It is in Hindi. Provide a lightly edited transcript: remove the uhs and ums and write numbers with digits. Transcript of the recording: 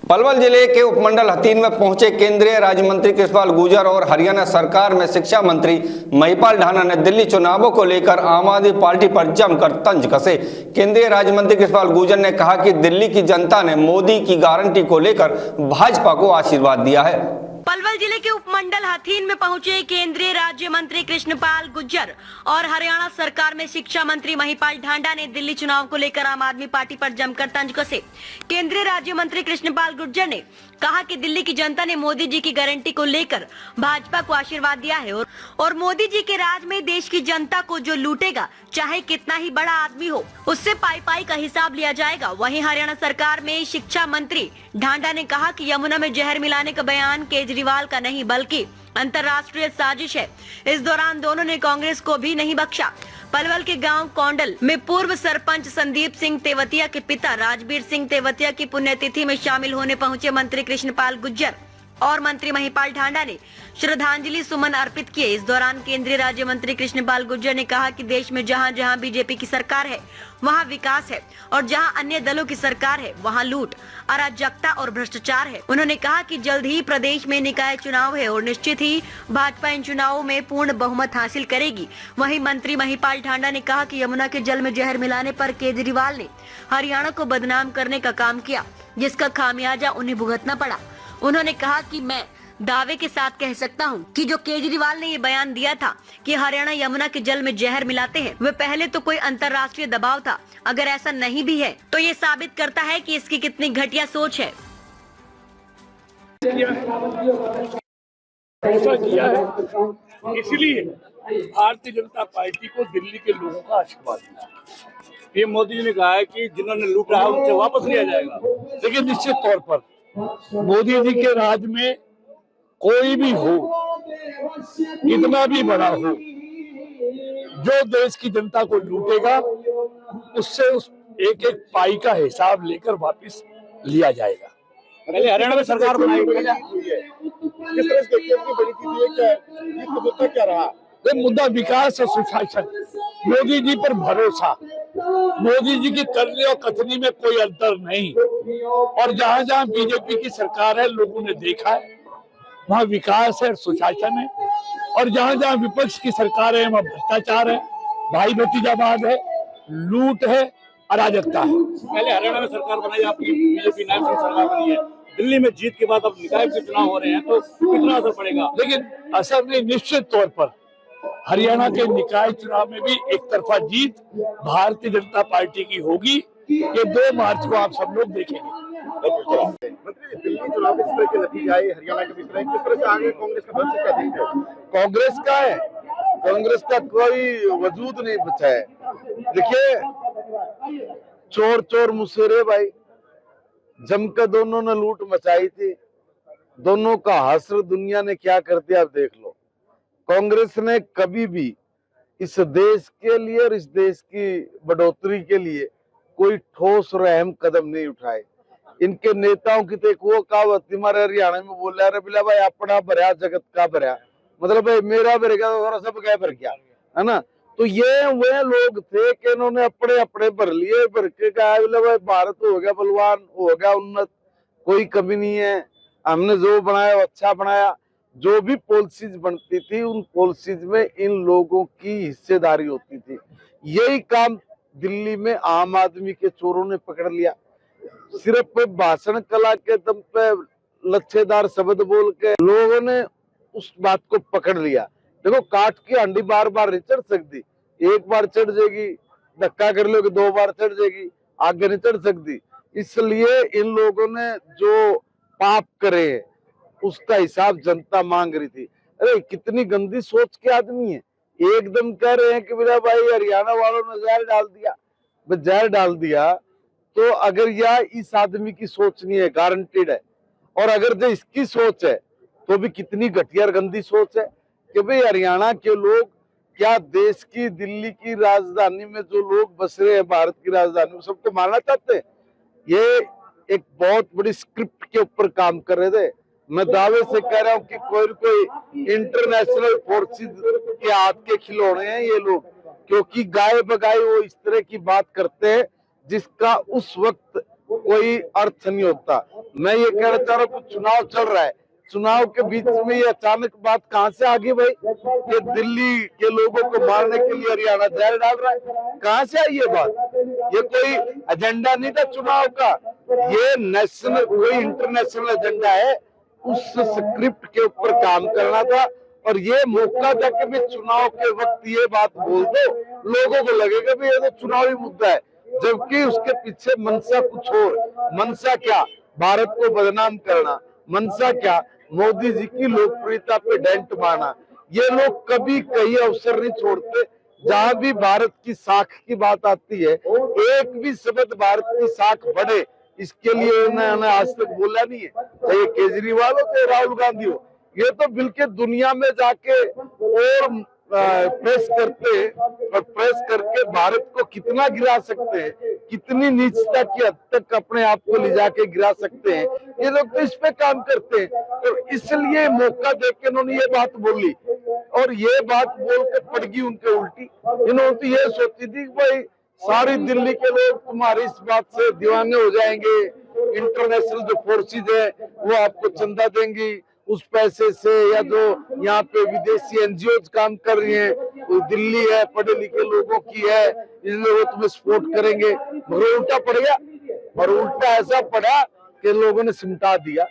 पलवल जिले के उपमंडल हथीन में पहुंचे केंद्रीय राज्य मंत्री कृष्णपाल गुर्जर और हरियाणा सरकार में शिक्षा मंत्री महिपाल ढांडा ने दिल्ली चुनावों को लेकर आम आदमी पार्टी पर जमकर तंज कसे। केंद्रीय राज्य मंत्री कृष्णपाल गुर्जर ने कहा कि दिल्ली की जनता ने मोदी की गारंटी को लेकर भाजपा को आशीर्वाद दिया है। पलवल जिले के उपमंडल हथीन में पहुंचे केंद्रीय राज्य मंत्री कृष्णपाल गुर्जर और हरियाणा सरकार में शिक्षा मंत्री महिपाल ढांडा ने दिल्ली चुनाव को लेकर आम आदमी पार्टी पर जमकर तंज कसे। केंद्रीय राज्य मंत्री कृष्णपाल गुर्जर ने कहा कि दिल्ली की जनता ने मोदी जी की गारंटी को लेकर भाजपा को आशीर्वाद दिया है और मोदी जी के राज में देश की जनता को जो लूटेगा, चाहे कितना ही बड़ा आदमी हो, उससे पाई पाई का हिसाब लिया जाएगा। वहीं हरियाणा सरकार में शिक्षा मंत्री ढांडा ने कहा कि यमुना में जहर मिलाने का बयान केजरीवाल का नहीं बल्कि अंतर्राष्ट्रीय साजिश है। इस दौरान दोनों ने कांग्रेस को भी नहीं बख्शा। पलवल के गांव कोंडल में पूर्व सरपंच संदीप सिंह तेवतिया के पिता राजवीर सिंह तेवतिया की पुण्यतिथि में शामिल होने पहुंचे मंत्री कृष्णपाल गुर्जर और मंत्री महिपाल ढांडा ने श्रद्धांजलि सुमन अर्पित किए। इस दौरान केंद्रीय राज्य मंत्री कृष्णपाल गुर्जर ने कहा कि देश में जहां जहां बीजेपी की सरकार है वहां विकास है और जहां अन्य दलों की सरकार है वहां लूट, अराजकता और भ्रष्टाचार है। उन्होंने कहा कि जल्द ही प्रदेश में निकाय चुनाव है और निश्चित ही भाजपा इन चुनावों में पूर्ण बहुमत हासिल करेगी। वहीं मंत्री महिपाल ढांडा ने कहा कि यमुना के जल में जहर मिलाने पर केजरीवाल ने हरियाणा को बदनाम करने का काम किया, जिसका खामियाजा उन्हें भुगतना पड़ा। उन्होंने कहा कि मैं दावे के साथ कह सकता हूं कि जो केजरीवाल ने ये बयान दिया था कि हरियाणा यमुना के जल में जहर मिलाते हैं, वह पहले तो कोई अंतर्राष्ट्रीय दबाव था। अगर ऐसा नहीं भी है तो ये साबित करता है कि इसकी कितनी घटिया सोच है। ऐसा किया है, इसलिए भारतीय जनता पार्टी को दिल्ली के लोगों का आशीर्वाद मिला। ये मोदी जी ने कहा है कि जिन्होंने लूटा है उनसे वापस लिया जाएगा। लेकिन निश्चित तौर पर मोदी जी के राज में कोई भी हो, कितना भी बड़ा हो, जो देश की जनता को लूटेगा उससे उस एक एक पाई का हिसाब लेकर वापस लिया जाएगा। पहले हरियाणा में सरकार बनाई हुई है, किस तरह से देखिए बड़ी चीज ये क्या है, ये मुद्दा क्या रहा? ये मुद्दा विकास और सुशासन, मोदी जी पर भरोसा, मोदी जी की करनी और कथनी में कोई अंतर नहीं। और जहां जहां बीजेपी की सरकार है लोगों ने देखा है वहां विकास है, सुशासन है, और जहां जहां विपक्ष की सरकार है वहां भ्रष्टाचार है, भाई भतीजावाद है, लूट है, अराजकता है। पहले हरियाणा में सरकार बनाई, आपकी बीजेपी नायब सिंह सरकार बनी है, दिल्ली में जीत के बाद अब निकाय के चुनाव हो रहे हैं, तो कितना असर पड़ेगा? लेकिन असर नहीं, निश्चित तौर पर हरियाणा के निकाय चुनाव में भी एक तरफा जीत भारतीय जनता पार्टी की होगी। ये 2 मार्च को आप सब लोग देखेंगे। मंत्री, दिल्ली चुनाव में जिस तरह के नतीजे आए, हरियाणा के किस तरह से आगे कांग्रेस का भविष्य क्या देखेंगे? कांग्रेस का है, कांग्रेस का कोई वजूद नहीं बचा है। देखिए, चोर चोर मुसेरे भाई जमकर दोनों ने लूट मचाई थी, दोनों का हश्र दुनिया ने क्या कर दिया आप देख लो। कांग्रेस ने कभी भी इस देश के लिए और इस देश की बढ़ोतरी के लिए कोई ठोस और अहम कदम नहीं उठाए। इनके नेताओं की तो एक वो कहावत हमारे हरियाणा में बोल रहा है, बिला भाई अपना भरया जगत का भरया, मतलब भाई मेरा भरेगा तो सब क्या भर गया, है ना। तो ये वे लोग थे कि इन्होंने अपने अपने भर लिए, भर के कहा बिला भाई भारत हो गया बलवान, हो गया उन्नत, कोई कमी नहीं है, हमने जो बनाया अच्छा बनाया। जो भी पॉलिसीज बनती थी उन पॉलिसीज में इन लोगों की हिस्सेदारी होती थी। यही काम दिल्ली में आम आदमी के चोरों ने पकड़ लिया। सिर्फ भाषण कला के दम पे लच्छेदार शब्द बोल के लोगों ने उस बात को पकड़ लिया। देखो, काट की हांडी बार बार नहीं चढ़ सकती, एक बार चढ़ जाएगी, धक्का कर लोगे 2 बार चढ़ जाएगी, आगे नहीं चढ़ सकती। इसलिए इन लोगों ने जो पाप करे उसका हिसाब जनता मांग रही थी। अरे कितनी गंदी सोच के आदमी है, एकदम कह रहे हैं कि मेरा भाई हरियाणा वालों ने जहर डाल दिया। जहर डाल दिया तो अगर यह इस आदमी की सोच नहीं है, गारंटेड है, और अगर जो इसकी सोच है तो भी कितनी घटिया गंदी सोच है कि भाई हरियाणा के लोग क्या देश की दिल्ली की राजधानी में जो लोग बस रहे हैं, भारत की राजधानी में, सबको मानना चाहते हैं। ये एक बहुत बड़ी स्क्रिप्ट के ऊपर काम कर रहे थे। मैं दावे से कह रहा हूं कि कोई इंटरनेशनल फोर्सेस के हाथ के खिलौने हैं ये लोग, क्योंकि गाय बगाए वो इस तरह की बात करते हैं जिसका उस वक्त कोई अर्थ नहीं होता। मैं ये कहना चाह रहा हूँ, चुनाव चल रहा है, चुनाव के बीच में ये अचानक बात कहां से आ गई भाई? ये दिल्ली के लोगों को मारने के लिए हरियाणा जहर डाल रहा है, कहां से आई ये बात? ये कोई एजेंडा नहीं था चुनाव का, ये नेशनल कोई इंटरनेशनल एजेंडा है, उस स्क्रिप्ट के ऊपर काम करना था। और ये मौका था कि भी चुनाव के वक्त ये बात बोल दो, लोगों को लगेगा भी ये तो चुनावी मुद्दा है, जबकि उसके पीछे मंशा कुछ और। मंशा क्या? भारत को बदनाम करना। मंशा क्या? मोदी जी की लोकप्रियता पे डेंट मारना। ये लोग कभी कहीं अवसर नहीं छोड़ते, जहां भी भारत की साख की बात आती है, एक भी शब्द भारत की साख बढ़े इसके लिए उन्होंने आज तक बोला नहीं है। चाहे केजरीवाल हो चाहे राहुल गांधी हो, ये तो बिल्कुल दुनिया में जाके और प्रेस करते और प्रेस करके भारत को कितना गिरा सकते हैं, कितनी नीचता की हद तक अपने आप को ले जाके गिरा सकते हैं, ये लोग तो इस पे काम करते हैं। और इसलिए मौका देके इन्होंने ये बात बोली, और ये बात बोल के पड़ गई उनके उल्टी। इन्होंने तो ये सोची थी कि भाई सारी दिल्ली के लोग तुम्हारी इस बात से दीवाने हो जाएंगे, इंटरनेशनल जो फोर्सेज है वो आपको चंदा देंगी उस पैसे से, या जो यहाँ पे विदेशी एनजीओ काम कर रही है, वो दिल्ली है, पढ़े लिखे लोगों की है, इसलिए वो तुम्हें सपोर्ट करेंगे। मगर उल्टा पड़ गया, और उल्टा ऐसा पड़ा कि लोगों ने सिमटा दिया।